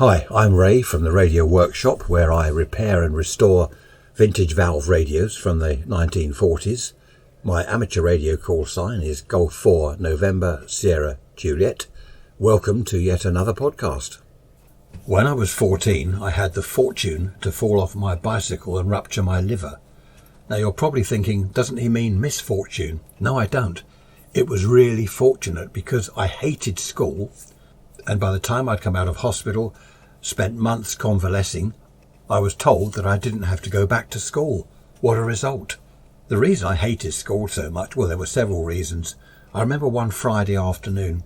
Hi, I'm Ray from the Radio Workshop, where I repair and restore vintage valve radios from the 1940s. My amateur radio call sign is Golf 4 November Sierra Juliet. Welcome to yet another podcast. When I was 14, I had the fortune to fall off my bicycle and rupture my liver. Now you're probably thinking, doesn't he mean misfortune? No, I don't. It was really fortunate because I hated school, and by the time I'd come out of hospital, spent months convalescing, I was told that I didn't have to go back to school. What a result. The reason I hated school so much, well, there were several reasons. I remember one Friday afternoon.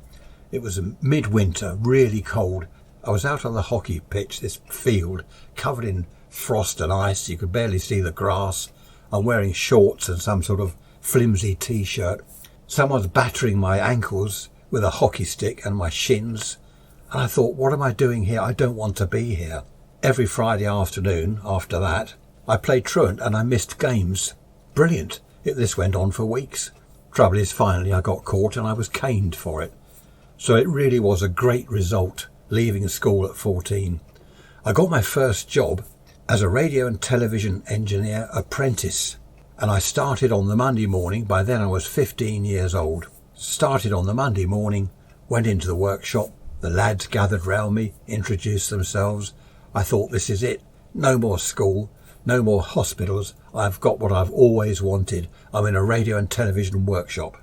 It was midwinter, really cold. I was out on the hockey pitch, this field, covered in frost and ice. You could barely see the grass. I'm wearing shorts and some sort of flimsy t-shirt. Someone's battering my ankles with a hockey stick and my shins. And I thought, what am I doing here? I don't want to be here. Every Friday afternoon after that, I played truant and I missed games. Brilliant. This went on for weeks. Trouble is, finally I got caught and I was caned for it. So it really was a great result, leaving school at 14. I got my first job as a radio and television engineer apprentice. And I started on the Monday morning. By then I was 15 years old. Started on the Monday morning, went into the workshop. The lads gathered round me, introduced themselves. I thought, this is it. No more school, no more hospitals. I've got what I've always wanted. I'm in a radio and television workshop.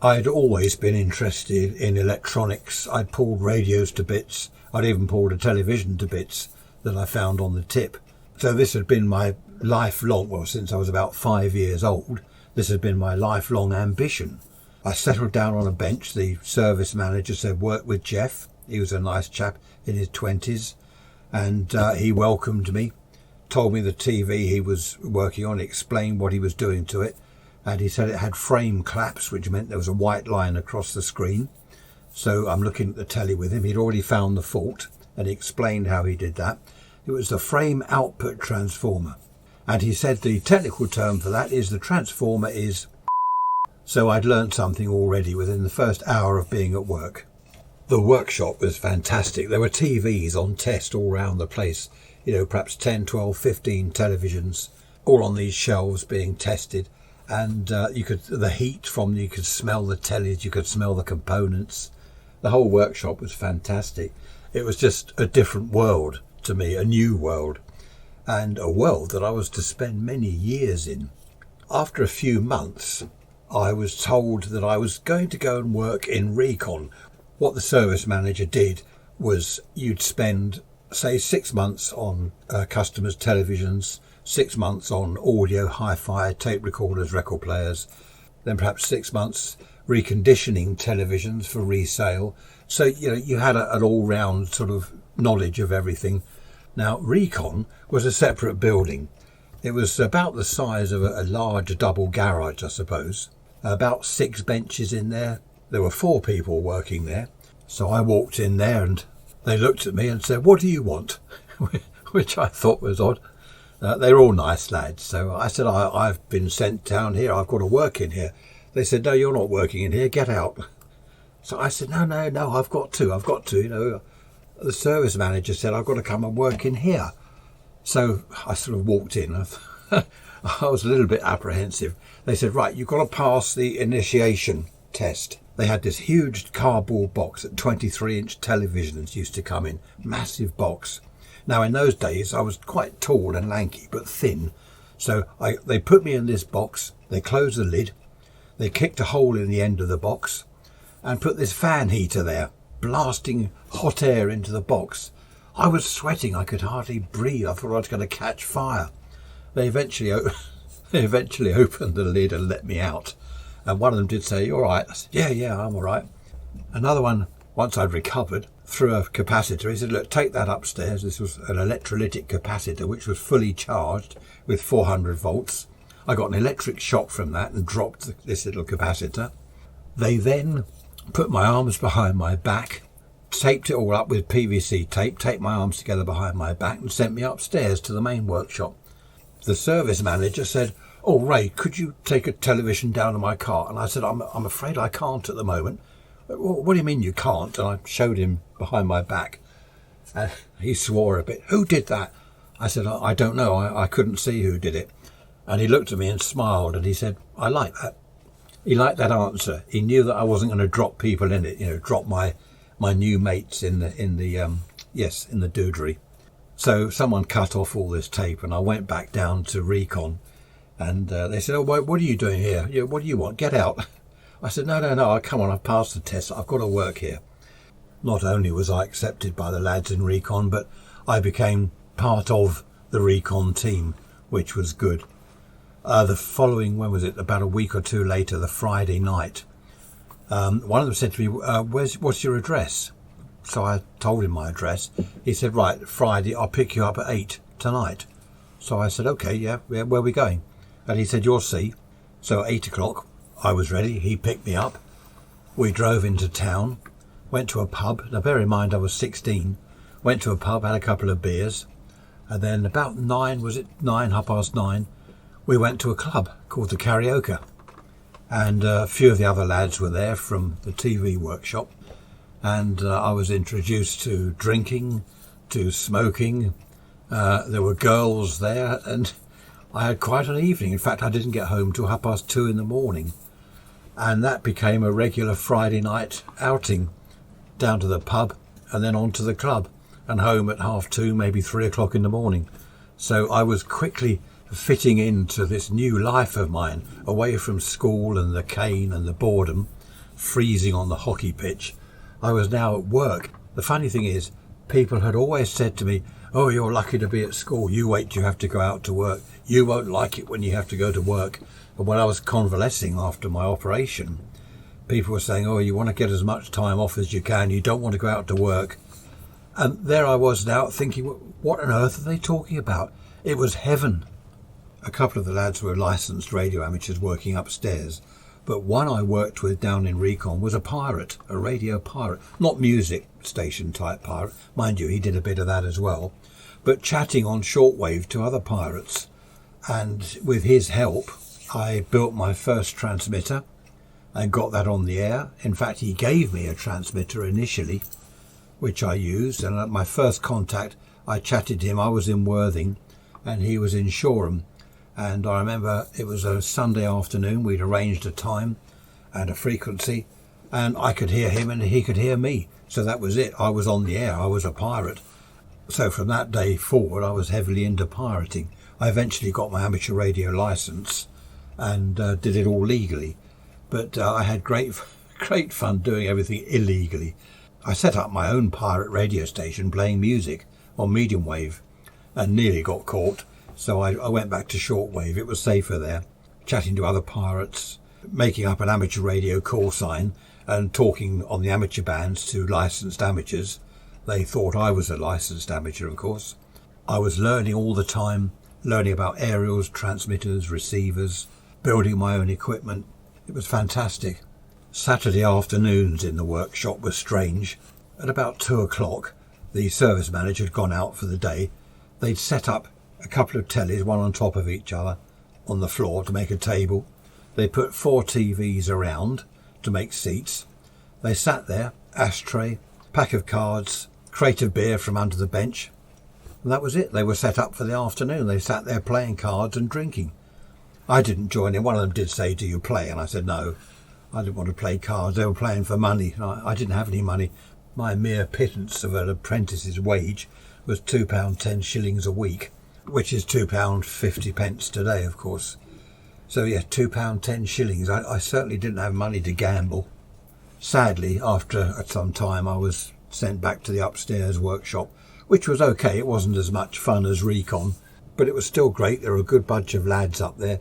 I'd always been interested in electronics. I'd pulled radios to bits. I'd even pulled a television to bits that I found on the tip. So this had been my lifelong, well, since I was about 5 years old, this had been my lifelong ambition. I settled down on a bench. The service manager said, work with Jeff. He was a nice chap in his 20s, and he welcomed me, told me the TV he was working on, explained what he was doing to it, and he said it had frame claps, which meant there was a white line across the screen. So I'm looking at the telly with him. He'd already found the fault, and he explained how he did that. It was the frame output transformer, and he said the technical term for that is the transformer is... So I'd learnt something already within the first hour of being at work. The workshop was fantastic. There were TVs on test all around the place. Perhaps 10, 12, 15 televisions, all on these shelves being tested. And you could smell the tellies, you could smell the components. The whole workshop was fantastic. It was just a different world to me, a new world, and a world that I was to spend many years in. After a few months, I was told that I was going to go and work in Recon. What the service manager did was you'd spend, say, 6 months on customers' televisions, 6 months on audio, hi-fi, tape recorders, record players, then perhaps 6 months reconditioning televisions for resale. So, you had an all-round sort of knowledge of everything. Now, Recon was a separate building. It was about the size of a large double garage, I suppose. About 6 benches in there. There were 4 people working there. So I walked in there and they looked at me and said, what do you want? Which I thought was odd. They were all nice lads. So I said, I've been sent down here. I've got to work in here. They said, no, you're not working in here. Get out. So I said, no, I've got to. The service manager said, I've got to come and work in here. So I sort of walked in. I was a little bit apprehensive. They said, right, you've got to pass the initiation test. They had this huge cardboard box that 23-inch televisions used to come in. Massive box. Now, in those days, I was quite tall and lanky, but thin. So they put me in this box. They closed the lid. They kicked a hole in the end of the box and put this fan heater there, blasting hot air into the box. I was sweating. I could hardly breathe. I thought I was going to catch fire. They eventually opened the lid and let me out. And one of them did say, you all right? I said, yeah, I'm all right. Another one, once I'd recovered, threw a capacitor. He said, look, take that upstairs. This was an electrolytic capacitor, which was fully charged with 400 volts. I got an electric shock from that and dropped this little capacitor. They then put my arms behind my back, taped it all up with PVC tape, taped my arms together behind my back and sent me upstairs to the main workshop. The service manager said, oh, Ray, could you take a television down to my car? And I said, I'm afraid I can't at the moment. What do you mean you can't? And I showed him behind my back. And he swore a bit. "Who did that?" I said, "I don't know. I couldn't see who did it." And he looked at me and smiled, and he said, "I like that." He liked that answer. He knew that I wasn't going to drop people in it, drop my new mates in the doodery. So someone cut off all this tape, and I went back down to Recon, and they said, "Oh, what are you doing here? What do you want? Get out." I said, No, come on, I've passed the test. I've got to work here." Not only was I accepted by the lads in Recon, but I became part of the Recon team, which was good. The following, when was it? About a week or two later, the Friday night, one of them said to me, what's your address? So I told him my address. He said, "Right, Friday, I'll pick you up at 8 tonight." So I said, "Okay, yeah, where are we going?" And he said, "You'll see." So at 8 o'clock, I was ready. He picked me up. We drove into town, went to a pub. Now, bear in mind, I was 16. Went to a pub, had a couple of beers. And then about 9, was it 9, 9:30, we went to a club called the Karaoke. And a few of the other lads were there from the TV workshop. And I was introduced to drinking, to smoking. There were girls there, and I had quite an evening. In fact, I didn't get home till 2:30 in the morning. And that became a regular Friday night outing, down to the pub and then on to the club and home at 2:30, maybe 3 o'clock in the morning. So I was quickly fitting into this new life of mine, away from school and the cane and the boredom, freezing on the hockey pitch. I was now at work. The funny thing is, people had always said to me, "Oh, you're lucky to be at school. You wait till you have to go out to work. You won't like it when you have to go to work." But when I was convalescing after my operation, people were saying, "Oh, you want to get as much time off as you can. You don't want to go out to work." And there I was now thinking, what on earth are they talking about? It was heaven. A couple of the lads were licensed radio amateurs working upstairs, but one I worked with down in Recon was a pirate, a radio pirate, not music station type pirate. Mind you, he did a bit of that as well, but chatting on shortwave to other pirates. And with his help, I built my first transmitter and got that on the air. In fact, he gave me a transmitter initially, which I used. And at my first contact, I chatted to him. I was in Worthing and he was in Shoreham. And I remember it was a Sunday afternoon. We'd arranged a time and a frequency, and I could hear him and he could hear me. So that was it. I was on the air. I was a pirate. So from that day forward, I was heavily into pirating. I eventually got my amateur radio license and did it all legally. But I had great fun doing everything illegally. I set up my own pirate radio station playing music on medium wave and nearly got caught. So I went back to shortwave. It was safer there, chatting to other pirates, making up an amateur radio call sign and talking on the amateur bands to licensed amateurs. They thought I was a licensed amateur, of course. I was learning all the time, learning about aerials, transmitters, receivers, building my own equipment. It was fantastic. Saturday afternoons in the workshop were strange. At about 2 o'clock, the service manager had gone out for the day. They'd set up a couple of tellies, one on top of each other, on the floor to make a table. They put 4 TVs around to make seats. They sat there, ashtray, pack of cards, crate of beer from under the bench. And that was it. They were set up for the afternoon. They sat there playing cards and drinking. I didn't join in. One of them did say, "Do you play?" And I said, "No, I didn't want to play cards." They were playing for money. I didn't have any money. My mere pittance of an apprentice's wage was £2.10 a week, which is £2.50 today, of course. So yeah, £2.10. I certainly didn't have money to gamble. Sadly, after some time, I was sent back to the upstairs workshop, which was okay. It wasn't as much fun as Recon, but it was still great. There were a good bunch of lads up there.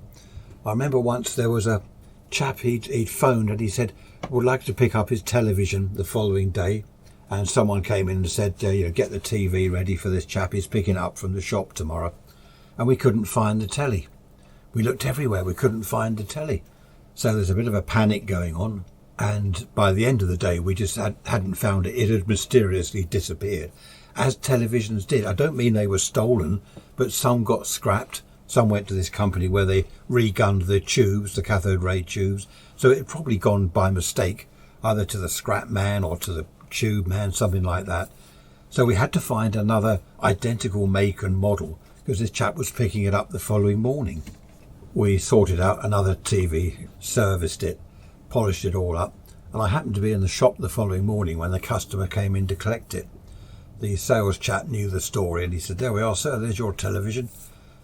I remember once there was a chap, he'd phoned and he said, would like to pick up his television the following day. And someone came in and said, get the TV ready for this chap. He's picking it up from the shop tomorrow. And we couldn't find the telly. We looked everywhere. We couldn't find the telly. So there's a bit of a panic going on. And by the end of the day, we just hadn't found it. It had mysteriously disappeared, as televisions did. I don't mean they were stolen, but some got scrapped. Some went to this company where they re-gunned the tubes, the cathode ray tubes. So it had probably gone by mistake, either to the scrap man or to the tube man, something like that. So we had to find another identical make and model because this chap was picking it up the following morning. We sorted out another TV, serviced it, polished it all up, and I happened to be in the shop the following morning when the customer came in to collect it. The sales chap knew the story and he said, "There we are, sir, there's your television."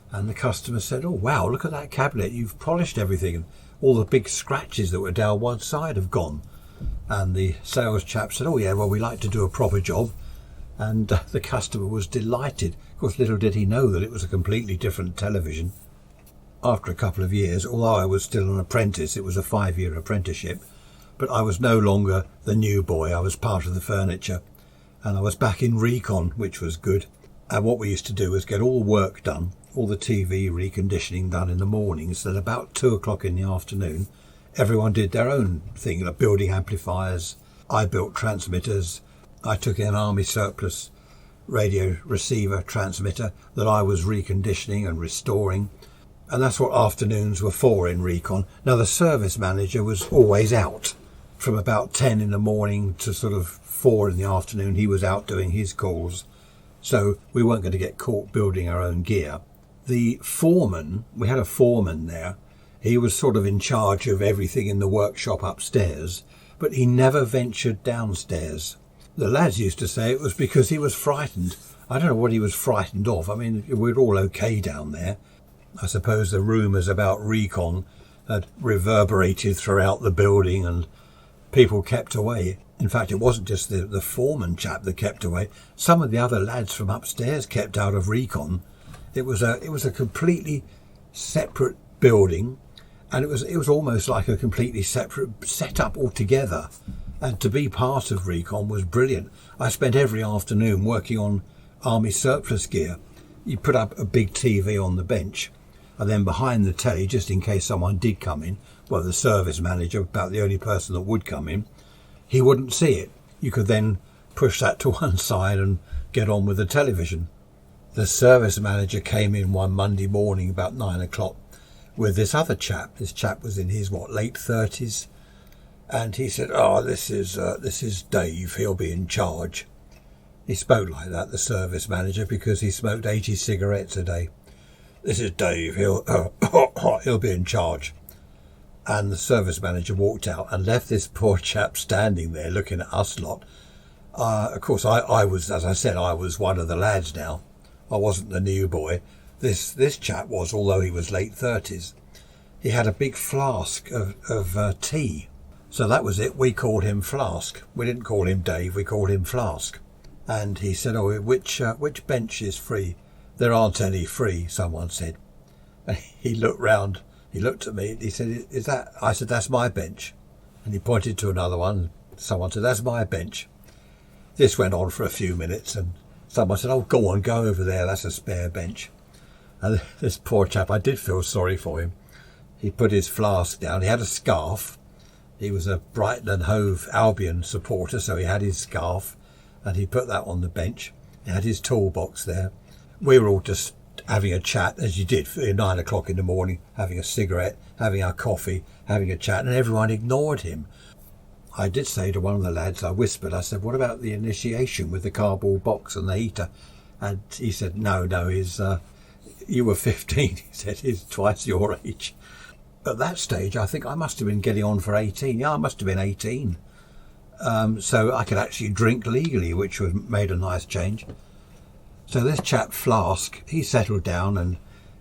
And the customer said, "Oh wow, look at that cabinet, you've polished everything, and all the big scratches that were down one side have gone." And the sales chap said, "Oh yeah, well, we like to do a proper job." And the customer was delighted. Of course, little did he know that it was a completely different television. After a couple of years, although I was still an apprentice, it was a 5-year apprenticeship, but I was no longer the new boy, I was part of the furniture. And I was back in recon, which was good. And what we used to do was get all the work done, all the TV reconditioning done in the mornings, so that about 2 o'clock in the afternoon, everyone did their own thing, like building amplifiers. I built transmitters. I took in an Army surplus radio receiver transmitter that I was reconditioning and restoring. And that's what afternoons were for in recon. Now, the service manager was always out. From about 10 in the morning to sort of 4 in the afternoon, he was out doing his calls. So we weren't going to get caught building our own gear. The foreman, we had a foreman there. He was sort of in charge of everything in the workshop upstairs, but he never ventured downstairs. The lads used to say it was because he was frightened. I don't know what he was frightened of. I mean, we're all okay down there. I suppose the rumours about recon had reverberated throughout the building and people kept away. In fact, it wasn't just the foreman chap that kept away. Some of the other lads from upstairs kept out of recon. It was a completely separate building, and it was almost like a completely separate setup altogether. And to be part of recon was brilliant. I spent every afternoon working on Army surplus gear. You put up a big TV on the bench, and then behind the telly, just in case someone did come in, well, the service manager, about the only person that would come in, he wouldn't see it. You could then push that to one side and get on with the television. The service manager came in one Monday morning about 9 o'clock with this other chap. This chap was in his, late 30s. And he said, "Oh, this is Dave. He'll be in charge." He spoke like that, the service manager, because he smoked 80 cigarettes a day. "This is Dave. He'll be in charge." And the service manager walked out and left this poor chap standing there looking at us lot. Of course, I was, as I said, I was one of the lads now. I wasn't the new boy. This chap was, although he was late 30s. He had a big flask of tea. So that was it. We called him Flask. We didn't call him Dave. We called him Flask. And he said, "Oh, which bench is free?" "There aren't any free," someone said. And he looked round. He looked at me. He said, "Is that?" I said, "That's my bench." And he pointed to another one. Someone said, "That's my bench." This went on for a few minutes, and someone said, "Oh, go over there. That's a spare bench." And this poor chap, I did feel sorry for him. He put his flask down. He had a scarf. He was a Brighton and Hove Albion supporter, so he had his scarf, and he put that on the bench. He had his toolbox there. We were all just having a chat, as you did at 9 o'clock in the morning, having a cigarette, having our coffee, having a chat, and everyone ignored him. I did say to one of the lads, I whispered, I said, "What about the initiation with the cardboard box and the heater?" And he said, no, you were 15, he said, he's twice your age. At that stage, I think I must have been getting on for 18. Yeah, I must have been 18. So I could actually drink legally, which made a nice change. So this chap Flask, he settled down and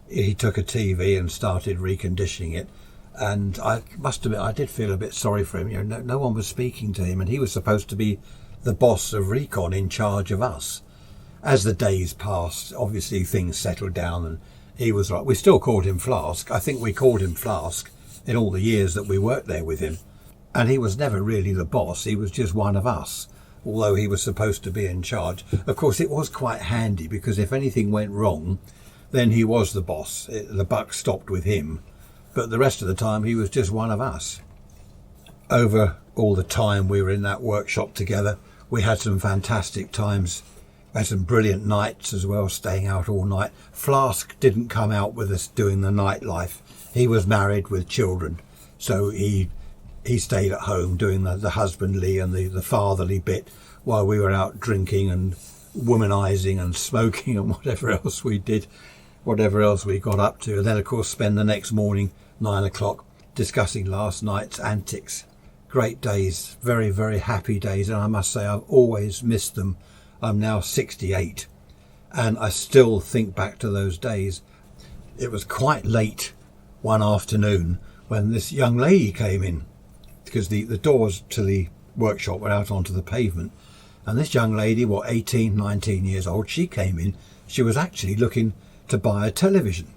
he took a TV and started reconditioning it. And I must admit, I did feel a bit sorry for him. You know, no one was speaking to him, and he was supposed to be the boss of recon, in charge of us. As the days passed, obviously things settled down, and he was right. We still called him Flask. I think we called him Flask in all the years that we worked there with him. And he was never really the boss. He was just one of us, although he was supposed to be in charge. Of course, it was quite handy, because if anything went wrong, then he was the boss. The buck stopped with him. But the rest of the time, he was just one of us. Over all the time we were in that workshop together, we had some fantastic times. We had some brilliant nights as well, staying out all night. Flask didn't come out with us doing the nightlife. He was married with children, so he stayed at home doing the husbandly and the fatherly bit while we were out drinking and womanizing and smoking and whatever else we did, whatever else we got up to. And then, of course, spend the next morning, 9 o'clock, discussing last night's antics. Great days, very, very happy days. And I must say, I've always missed them. I'm now 68 and I still think back to those days. It was quite late one afternoon when this young lady came in, because the doors to the workshop were out onto the pavement. And this young lady, 18, 19 years old, she came in. She was actually looking to buy a television.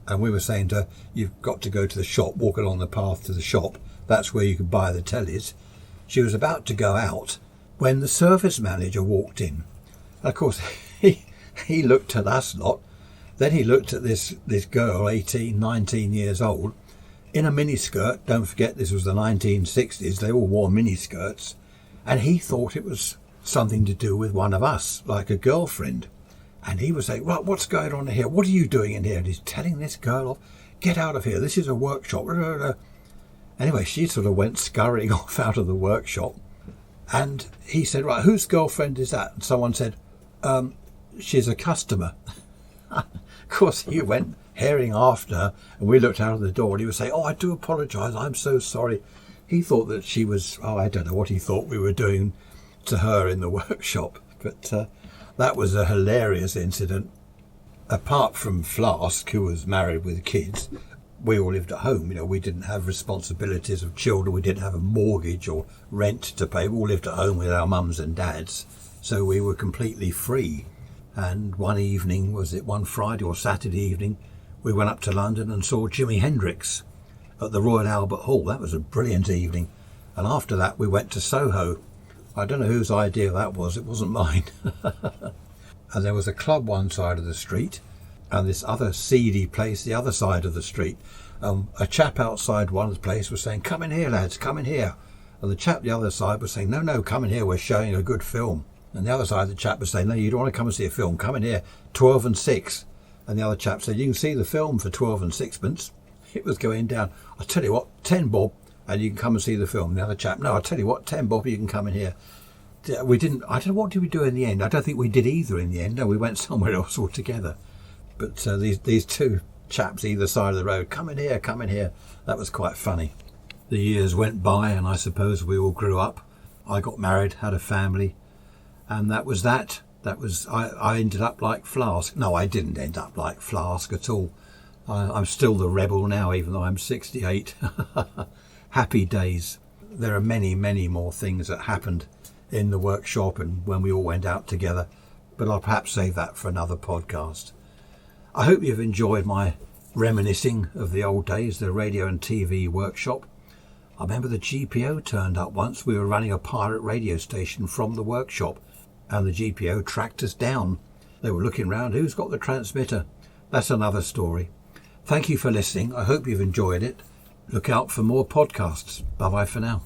And we were saying to her, you've got to go to the shop, walk along the path to the shop. That's where you can buy the tellies. She was about to go out when the service manager walked in. And of course, he looked at us lot. Then he looked at this girl, 18, 19 years old, in a miniskirt. Don't forget, this was the 1960s. They all wore miniskirts. And he thought it was something to do with one of us, like a girlfriend. And he was saying, right, what's going on here? What are you doing in here? And he's telling this girl off, get out of here. This is a workshop. Anyway, she sort of went scurrying off out of the workshop. And he said, right, whose girlfriend is that? And someone said, she's a customer. Of course, he went herring after her, and we looked out of the door, and he was saying, oh, I do apologise, I'm so sorry. He thought that she was, I don't know what he thought we were doing to her in the workshop. But that was a hilarious incident. Apart from Flask, who was married with kids, we all lived at home. We didn't have responsibilities of children. We didn't have a mortgage or rent to pay. We all lived at home with our mums and dads. So we were completely free. And one evening, was it one Friday or Saturday evening, we went up to London and saw Jimi Hendrix at the Royal Albert Hall. That was a brilliant evening. And after that, we went to Soho. I don't know whose idea that was. It wasn't mine. And there was a club one side of the street and this other seedy place the other side of the street. A chap outside one of the place was saying, come in here, lads, come in here. And the chap the other side was saying, no, come in here, we're showing a good film. And the other side of the chap was saying, no, you don't want to come and see a film, come in here, 12 and 6. And the other chap said, you can see the film for 12 and sixpence. It was going down. I'll tell you what, 10 bob, and you can come and see the film. And the other chap, no, I'll tell you what, 10 bob, you can come in here. We didn't, I don't know, what did we do in the end? I don't think we did either in the end. No, we went somewhere else altogether. But these two chaps either side of the road, come in here, come in here. That was quite funny. The years went by, and I suppose we all grew up. I got married, had a family, and that was that. I ended up like Flask. No, I didn't end up like Flask at all. I'm still the rebel now, even though I'm 68. Happy days. There are many, many more things that happened in the workshop and when we all went out together, but I'll perhaps save that for another podcast. I hope you've enjoyed my reminiscing of the old days, the radio and TV workshop. I remember the GPO turned up once. We were running a pirate radio station from the workshop, and the GPO tracked us down. They were looking round, who's got the transmitter? That's another story. Thank you for listening. I hope you've enjoyed it. Look out for more podcasts. Bye-bye for now.